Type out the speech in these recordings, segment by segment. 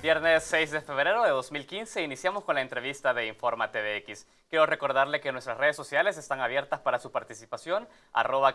Viernes 6 de febrero de 2015 iniciamos con la entrevista de Informa TVX. Quiero recordarle que nuestras redes sociales están abiertas para su participación.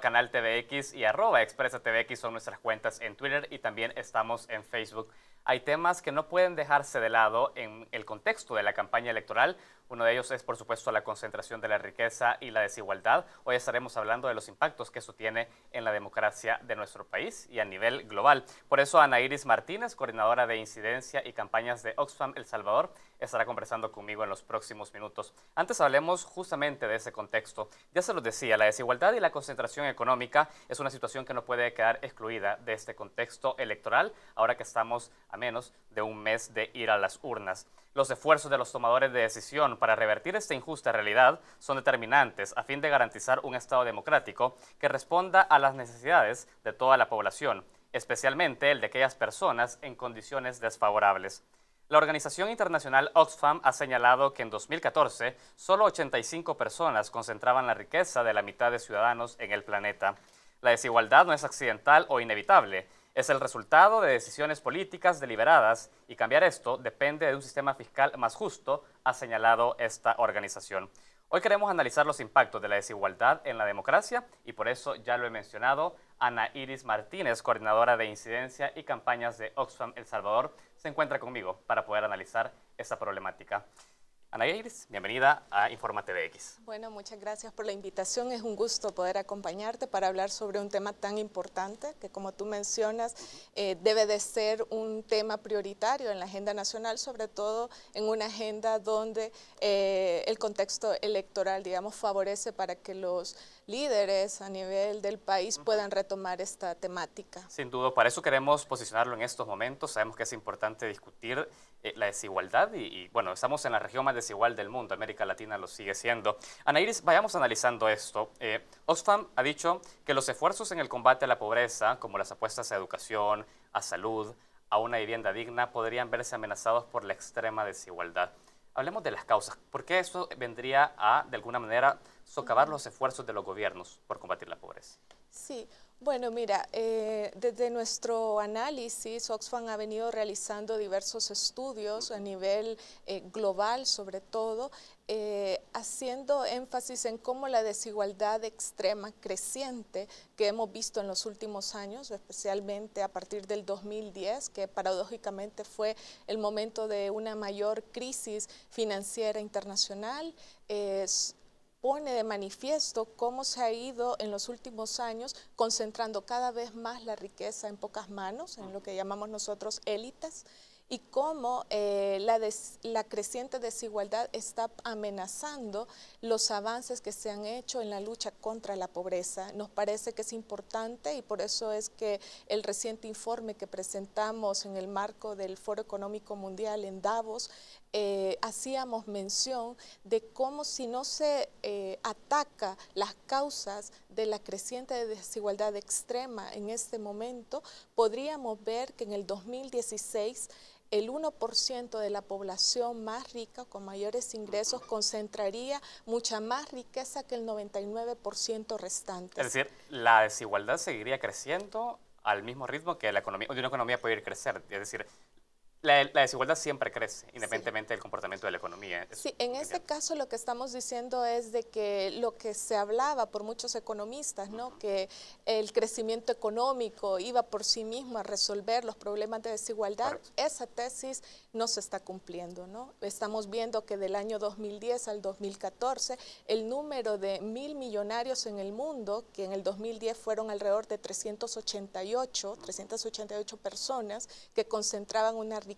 @canal TVX y @expresa TVX son nuestras cuentas en Twitter y también estamos en Facebook. Hay temas que no pueden dejarse de lado en el contexto de la campaña electoral. Uno de ellos es, por supuesto, la concentración de la riqueza y la desigualdad. Hoy estaremos hablando de los impactos que eso tiene en la democracia de nuestro país y a nivel global. Por eso, Ana Iris Martínez, coordinadora de incidencia y campañas de Oxfam El Salvador, estará conversando conmigo en los próximos minutos. Antes hablemos justamente de ese contexto. Ya se lo decía, la desigualdad y la concentración económica es una situación que no puede quedar excluida de este contexto electoral, ahora que estamos a menos de un mes de ir a las urnas. Los esfuerzos de los tomadores de decisión para revertir esta injusta realidad son determinantes a fin de garantizar un Estado democrático que responda a las necesidades de toda la población, especialmente el de aquellas personas en condiciones desfavorables. La organización internacional Oxfam ha señalado que en 2014 solo 85 personas concentraban la riqueza de la mitad de ciudadanos en el planeta. La desigualdad no es accidental o inevitable, es el resultado de decisiones políticas deliberadas y cambiar esto depende de un sistema fiscal más justo, ha señalado esta organización. Hoy queremos analizar los impactos de la desigualdad en la democracia y por eso ya lo he mencionado, Ana Iris Martínez, coordinadora de incidencia y campañas de Oxfam El Salvador, se encuentra conmigo para poder analizar esta problemática. Ana Iris, bienvenida a Informa TVX. Bueno, muchas gracias por la invitación. Es un gusto poder acompañarte para hablar sobre un tema tan importante que, como tú mencionas, debe de ser un tema prioritario en la agenda nacional, sobre todo en una agenda donde el contexto electoral, digamos, favorece para que los líderes a nivel del país puedan retomar esta temática. Sin duda, para eso queremos posicionarlo en estos momentos. Sabemos que es importante discutir la desigualdad y bueno, estamos en la región más desigual del mundo, América Latina lo sigue siendo. Ana Iris, vayamos analizando esto. Oxfam ha dicho que los esfuerzos en el combate a la pobreza, como las apuestas a educación, a salud, a una vivienda digna, podrían verse amenazados por la extrema desigualdad. Hablemos de las causas. ¿Por qué eso vendría a, de alguna manera, socavar los esfuerzos de los gobiernos por combatir la pobreza? Sí, bueno, mira, desde nuestro análisis, Oxfam ha venido realizando diversos estudios a nivel global, sobre todo, haciendo énfasis en cómo la desigualdad extrema creciente que hemos visto en los últimos años, especialmente a partir del 2010, que paradójicamente fue el momento de una mayor crisis financiera internacional, pone de manifiesto cómo se ha ido en los últimos años concentrando cada vez más la riqueza en pocas manos, en lo que llamamos nosotros élites, y cómo la creciente desigualdad está amenazando los avances que se han hecho en la lucha contra la pobreza. Nos parece que es importante y por eso es que el reciente informe que presentamos en el marco del Foro Económico Mundial en Davos, hacíamos mención de cómo si no se ataca las causas de la creciente desigualdad extrema en este momento, podríamos ver que en el 2016 el 1% de la población más rica, con mayores ingresos, concentraría mucha más riqueza que el 99% restante. Es decir, la desigualdad seguiría creciendo al mismo ritmo que la economía, de una economía puede ir crecer. Es decir, la desigualdad siempre crece, independientemente del comportamiento de la economía. Sí, en este caso lo que estamos diciendo es de que lo que se hablaba por muchos economistas, ¿no? Que el crecimiento económico iba por sí mismo a resolver los problemas de desigualdad, correcto, esa tesis no se está cumpliendo, ¿no? Estamos viendo que del año 2010 al 2014, el número de 1.000 millonarios en el mundo, que en el 2010 fueron alrededor de 388 personas que concentraban una riqueza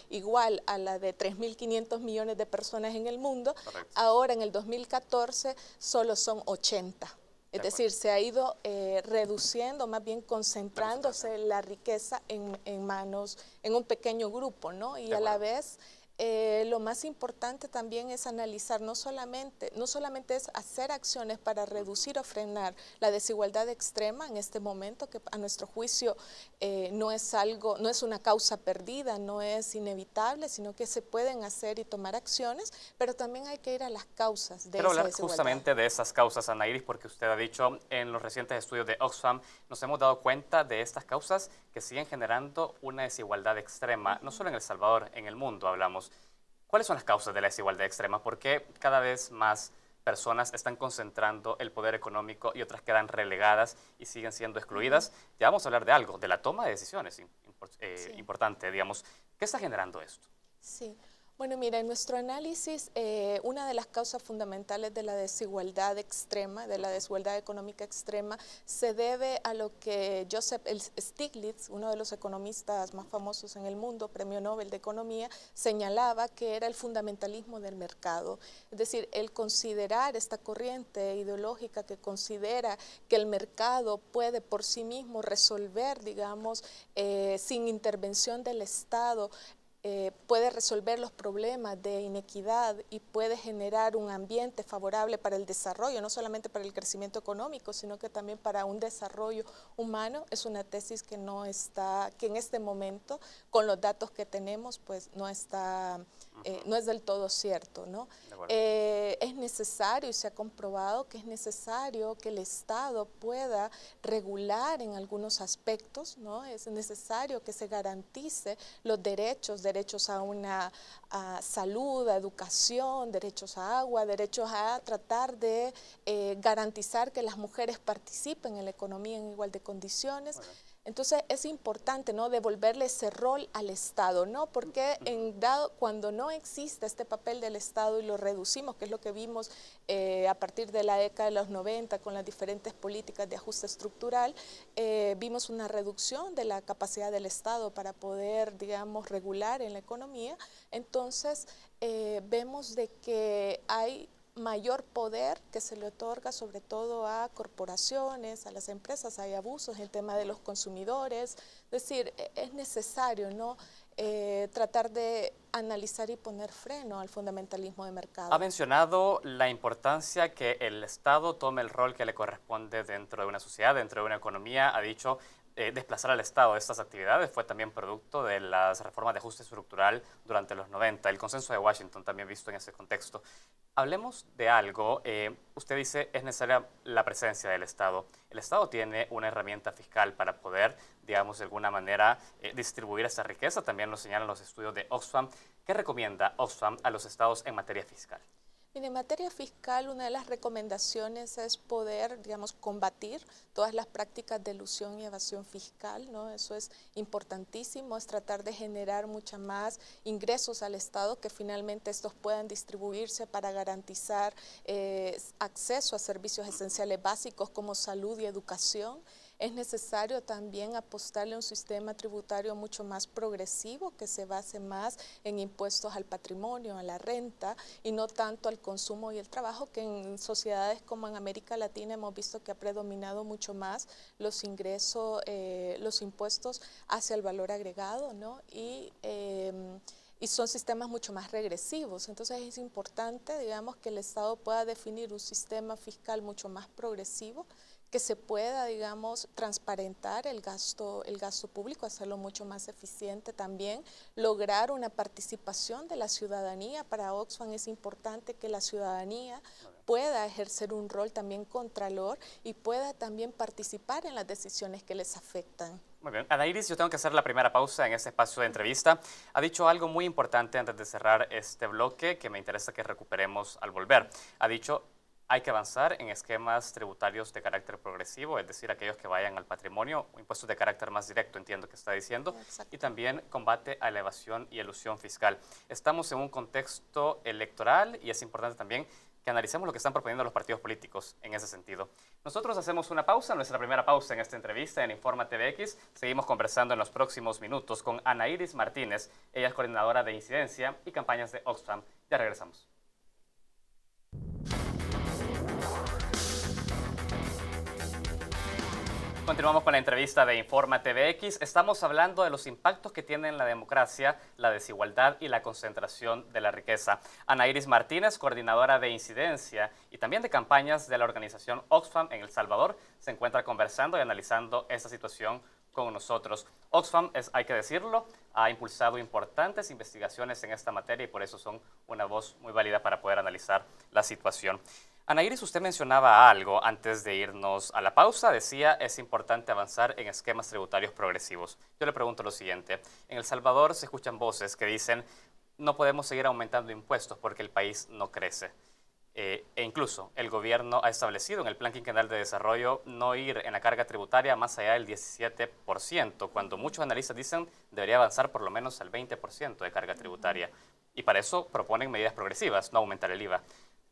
igual a la de 3.500 millones de personas en el mundo, correcto, ahora en el 2014 solo son 80. Es decir, se ha ido reduciendo, más bien concentrándose la riqueza en manos, en un pequeño grupo, ¿no? Y a la vez lo más importante también es analizar, no solamente es hacer acciones para reducir o frenar la desigualdad extrema en este momento, que a nuestro juicio no es una causa perdida, no es inevitable, sino que se pueden hacer y tomar acciones, pero también hay que ir a las causas de Quiero esa hablar desigualdad. justamente de esas causas, Ana Iris, porque usted ha dicho en los recientes estudios de Oxfam, nos hemos dado cuenta de estas causas que siguen generando una desigualdad extrema, no solo en El Salvador, en el mundo hablamos. ¿Cuáles son las causas de la desigualdad extrema? ¿Por qué cada vez más personas están concentrando el poder económico y otras quedan relegadas y siguen siendo excluidas? Ya vamos a hablar de algo, de la toma de decisiones importante, digamos. ¿Qué está generando esto? Sí. Bueno, mira, en nuestro análisis, una de las causas fundamentales de la desigualdad extrema, de la desigualdad económica extrema, se debe a lo que Joseph Stiglitz, uno de los economistas más famosos en el mundo, premio Nobel de Economía, señalaba que era el fundamentalismo del mercado. Es decir, el considerar esta corriente ideológica que considera que el mercado puede por sí mismo resolver, digamos, sin intervención del Estado, puede resolver los problemas de inequidad y puede generar un ambiente favorable para el desarrollo, no solamente para el crecimiento económico, sino que también para un desarrollo humano, es una tesis que que en este momento, con los datos que tenemos, pues no es del todo cierto, ¿no? Es necesario, y se ha comprobado que es necesario que el Estado pueda regular en algunos aspectos, ¿no? Es necesario que se garantice los derechos a una salud, a educación, derechos a agua, derechos a tratar de garantizar que las mujeres participen en la economía en igual de condiciones. Bueno. Entonces es importante, ¿no?, devolverle ese rol al Estado, ¿no? Porque cuando no existe este papel del Estado y lo reducimos, que es lo que vimos a partir de la década de los 90 con las diferentes políticas de ajuste estructural, vimos una reducción de la capacidad del Estado para poder, digamos, regular en la economía. Entonces vemos de que hay mayor poder que se le otorga sobre todo a corporaciones, a las empresas, hay abusos en el tema de los consumidores, es decir, es necesario, ¿no?, tratar de analizar y poner freno al fundamentalismo de mercado. Ha mencionado la importancia que el Estado tome el rol que le corresponde dentro de una sociedad, dentro de una economía. Ha dicho desplazar al Estado de estas actividades fue también producto de las reformas de ajuste estructural durante los 90, el consenso de Washington también visto en ese contexto. Hablemos de algo, usted dice es necesaria la presencia del Estado. El Estado tiene una herramienta fiscal para poder, digamos, de alguna manera distribuir esa riqueza, también lo señalan los estudios de Oxfam. ¿Qué recomienda Oxfam a los estados en materia fiscal? En materia fiscal, una de las recomendaciones es poder, digamos, combatir todas las prácticas de elusión y evasión fiscal, ¿no? Eso es importantísimo, es tratar de generar mucha más ingresos al Estado, que finalmente estos puedan distribuirse para garantizar acceso a servicios esenciales básicos como salud y educación. Es necesario también apostarle a un sistema tributario mucho más progresivo, que se base más en impuestos al patrimonio, a la renta, y no tanto al consumo y el trabajo, que en sociedades como en América Latina hemos visto que ha predominado mucho más los ingresos, los impuestos hacia el valor agregado, ¿no? Y son sistemas mucho más regresivos. Entonces es importante, digamos, que el Estado pueda definir un sistema fiscal mucho más progresivo, que se pueda, digamos, transparentar el gasto público, hacerlo mucho más eficiente también, lograr una participación de la ciudadanía. Para Oxfam es importante que la ciudadanía pueda ejercer un rol también contralor y pueda también participar en las decisiones que les afectan. Muy bien. Ana Iris, yo tengo que hacer la primera pausa en este espacio de entrevista. Ha dicho algo muy importante antes de cerrar este bloque que me interesa que recuperemos al volver. Ha dicho: hay que avanzar en esquemas tributarios de carácter progresivo, es decir, aquellos que vayan al patrimonio, impuestos de carácter más directo, entiendo que está diciendo, y también combate a la evasión y elusión fiscal. Estamos en un contexto electoral y es importante también que analicemos lo que están proponiendo los partidos políticos en ese sentido. Nosotros hacemos una pausa, nuestra primera pausa en esta entrevista en Informa TVX. Seguimos conversando en los próximos minutos con Ana Iris Martínez, ella es coordinadora de incidencia y campañas de Oxfam. Ya regresamos. Continuamos con la entrevista de Informa TVX. Estamos hablando de los impactos que tiene en la democracia, la desigualdad y la concentración de la riqueza. Ana Iris Martínez, coordinadora de incidencia y también de campañas de la organización Oxfam en El Salvador, se encuentra conversando y analizando esta situación con nosotros. Oxfam, hay que decirlo, ha impulsado importantes investigaciones en esta materia y por eso son una voz muy válida para poder analizar la situación. Ana Iris, usted mencionaba algo antes de irnos a la pausa. Decía, es importante avanzar en esquemas tributarios progresivos. Yo le pregunto lo siguiente. En El Salvador se escuchan voces que dicen, no podemos seguir aumentando impuestos porque el país no crece. E incluso el gobierno ha establecido en el Plan Quinquenal de Desarrollo no ir en la carga tributaria más allá del 17%, cuando muchos analistas dicen debería avanzar por lo menos al 20% de carga tributaria. Y para eso proponen medidas progresivas, no aumentar el IVA.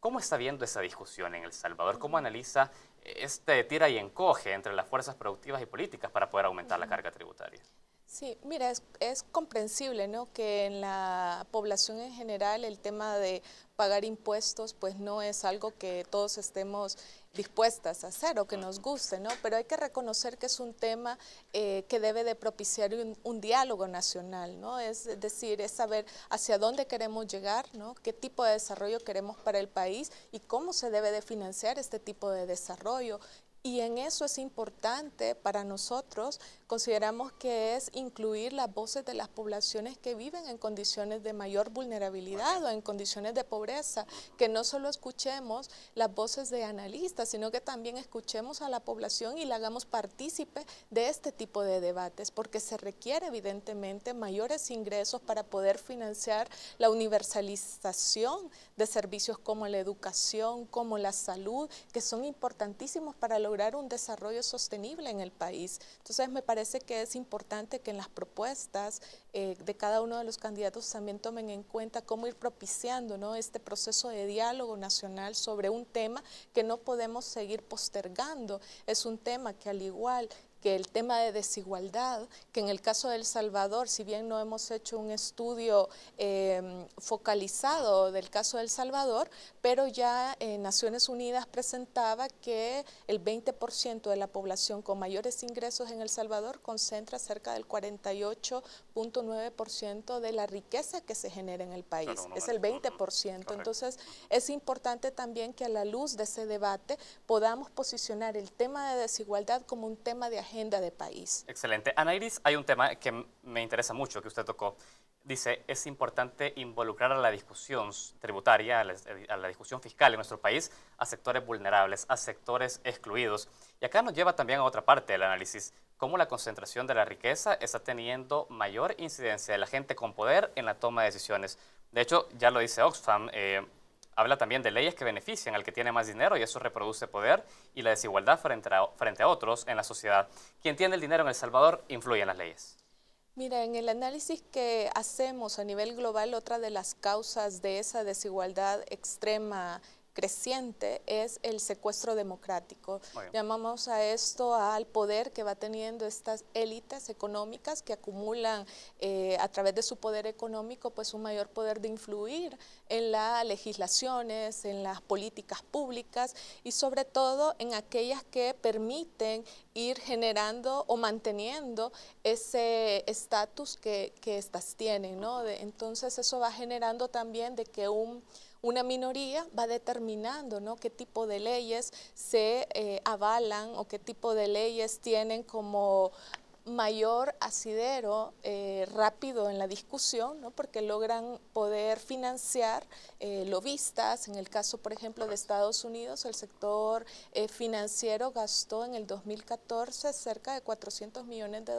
¿Cómo está viendo esa discusión en El Salvador? ¿Cómo analiza este tira y encoge entre las fuerzas productivas y políticas para poder aumentar la carga tributaria? Sí, mira, es comprensible, ¿no?, que en la población en general el tema de pagar impuestos pues no es algo que todos estemos dispuestas a hacer o que nos guste, ¿no? Pero hay que reconocer que es un tema que debe de propiciar un diálogo nacional, ¿no? Es decir, es saber hacia dónde queremos llegar, ¿no? Qué tipo de desarrollo queremos para el país y cómo se debe de financiar este tipo de desarrollo. Y en eso es importante para nosotros, consideramos que es incluir las voces de las poblaciones que viven en condiciones de mayor vulnerabilidad o en condiciones de pobreza, que no solo escuchemos las voces de analistas, sino que también escuchemos a la población y la hagamos partícipe de este tipo de debates, porque se requiere evidentemente mayores ingresos para poder financiar la universalización de servicios como la educación, como la salud, que son importantísimos para lograr un desarrollo sostenible en el país. Entonces me parece que es importante que en las propuestas de cada uno de los candidatos también tomen en cuenta cómo ir propiciando, ¿no?, este proceso de diálogo nacional sobre un tema que no podemos seguir postergando. Es un tema que, al igual que el tema de desigualdad, que en el caso de El Salvador, si bien no hemos hecho un estudio focalizado del caso de El Salvador, pero ya Naciones Unidas presentaba que el 20% de la población con mayores ingresos en El Salvador concentra cerca del 48.9% de la riqueza que se genera en el país. Claro, es el 20%. Entonces, es importante también que a la luz de ese debate podamos posicionar el tema de desigualdad como un tema de agenda de país. Excelente. Ana Iris, hay un tema que me interesa mucho que usted tocó. Dice, es importante involucrar a la discusión tributaria, a la discusión fiscal en nuestro país, a sectores vulnerables, a sectores excluidos. Y acá nos lleva también a otra parte del análisis, cómo la concentración de la riqueza está teniendo mayor incidencia de la gente con poder en la toma de decisiones. De hecho, ya lo dice Oxfam, habla también de leyes que benefician al que tiene más dinero y eso reproduce poder y la desigualdad frente a otros en la sociedad. Quien tiene el dinero en El Salvador influye en las leyes. Mira, en el análisis que hacemos a nivel global, otra de las causas de esa desigualdad extrema creciente es el secuestro democrático. Llamamos a esto al poder que va teniendo estas élites económicas que acumulan a través de su poder económico pues un mayor poder de influir en las legislaciones, en las políticas públicas y sobre todo en aquellas que permiten ir generando o manteniendo ese estatus que éstas tienen, ¿no? Entonces eso va generando también de que una minoría va determinando, ¿no?, qué tipo de leyes se avalan o qué tipo de leyes tienen como mayor asidero rápido en la discusión, ¿no?, porque logran poder financiar lobistas. En el caso, por ejemplo, de Estados Unidos, el sector financiero gastó en el 2014 cerca de $400 millones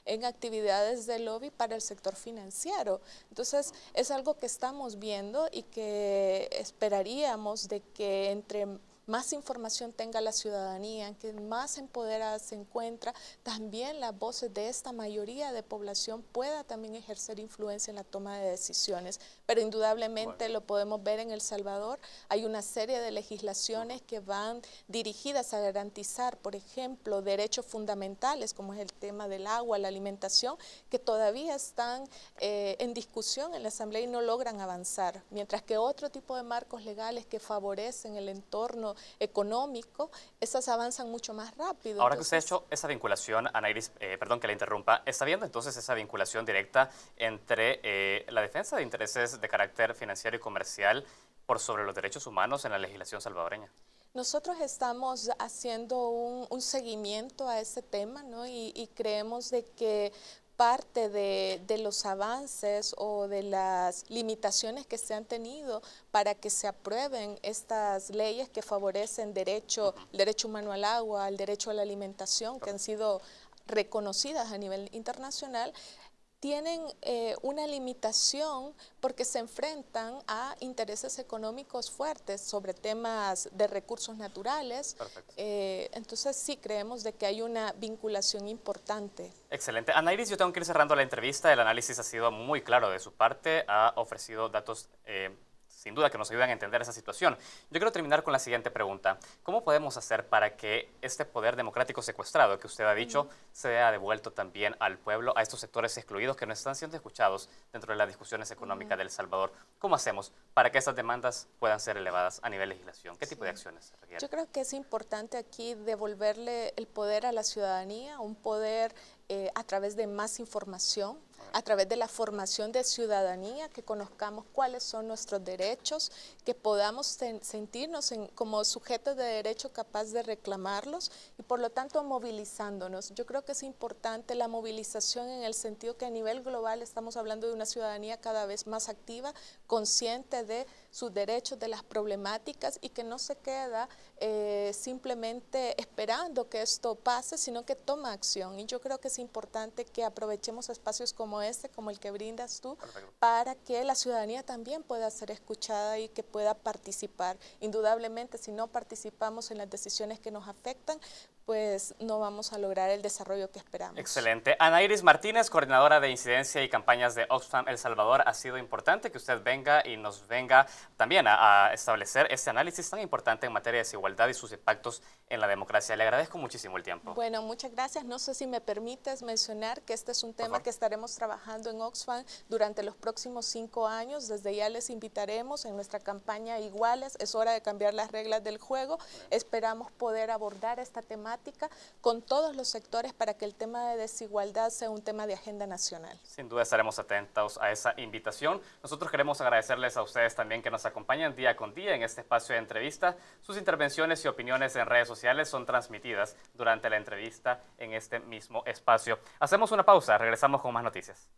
en actividades de lobby para el sector financiero. Entonces, es algo que estamos viendo y que esperaríamos de que entre más información tenga la ciudadanía, que más empoderada se encuentra, también las voces de esta mayoría de población pueda también ejercer influencia en la toma de decisiones. Pero indudablemente lo podemos ver en El Salvador, hay una serie de legislaciones que van dirigidas a garantizar, por ejemplo, derechos fundamentales, como es el tema del agua, la alimentación, que todavía están en discusión en la Asamblea y no logran avanzar, mientras que otro tipo de marcos legales que favorecen el entorno plano económico, esas avanzan mucho más rápido. Ahora que usted ha hecho esa vinculación, Anairis, perdón que la interrumpa, ¿está viendo entonces esa vinculación directa entre la defensa de intereses de carácter financiero y comercial por sobre los derechos humanos en la legislación salvadoreña? Nosotros estamos haciendo un seguimiento a ese tema, ¿no? Y creemos de que parte de los avances o de las limitaciones que se han tenido para que se aprueben estas leyes que favorecen el derecho humano al agua, el derecho a la alimentación, que han sido reconocidas a nivel internacional, tienen una limitación porque se enfrentan a intereses económicos fuertes sobre temas de recursos naturales. Entonces sí creemos de que hay una vinculación importante. Excelente. Anairis, yo tengo que ir cerrando la entrevista. El análisis ha sido muy claro de su parte, ha ofrecido datos sin duda que nos ayudan a entender esa situación. Yo quiero terminar con la siguiente pregunta. ¿Cómo podemos hacer para que este poder democrático secuestrado que usted ha dicho sea devuelto también al pueblo, a estos sectores excluidos que no están siendo escuchados dentro de las discusiones económicas de El Salvador? ¿Cómo hacemos para que estas demandas puedan ser elevadas a nivel legislación? ¿Qué tipo de acciones se requieren? Yo creo que es importante aquí devolverle el poder a la ciudadanía, un poder a través de más información, a través de la formación de ciudadanía, que conozcamos cuáles son nuestros derechos, que podamos sentirnos como sujetos de derecho capaz de reclamarlos y por lo tanto movilizándonos. Yo creo que es importante la movilización en el sentido que a nivel global estamos hablando de una ciudadanía cada vez más activa, consciente de sus derechos, de las problemáticas y que no se queda simplemente esperando que esto pase, sino que toma acción. Y yo creo que es importante que aprovechemos espacios como este, como el que brindas tú, para que la ciudadanía también pueda ser escuchada y que pueda participar. Indudablemente, si no participamos en las decisiones que nos afectan, pues no vamos a lograr el desarrollo que esperamos. Excelente. Anairis Martínez, coordinadora de incidencia y campañas de Oxfam El Salvador, ha sido importante que usted venga y nos venga también a establecer este análisis tan importante en materia de desigualdad y sus impactos en la democracia. Le agradezco muchísimo el tiempo. Bueno, muchas gracias. No sé si me permites mencionar que este es un tema que estaremos trabajando en Oxfam durante los próximos 5 años. Desde ya les invitaremos en nuestra campaña Iguales. Es hora de cambiar las reglas del juego. Esperamos poder abordar esta temática con todos los sectores para que el tema de desigualdad sea un tema de agenda nacional. Sin duda estaremos atentos a esa invitación. Nosotros queremos agradecerles a ustedes también que nos acompañan día con día en este espacio de entrevista. Sus intervenciones y opiniones en redes sociales son transmitidas durante la entrevista en este mismo espacio. Hacemos una pausa, regresamos con más noticias.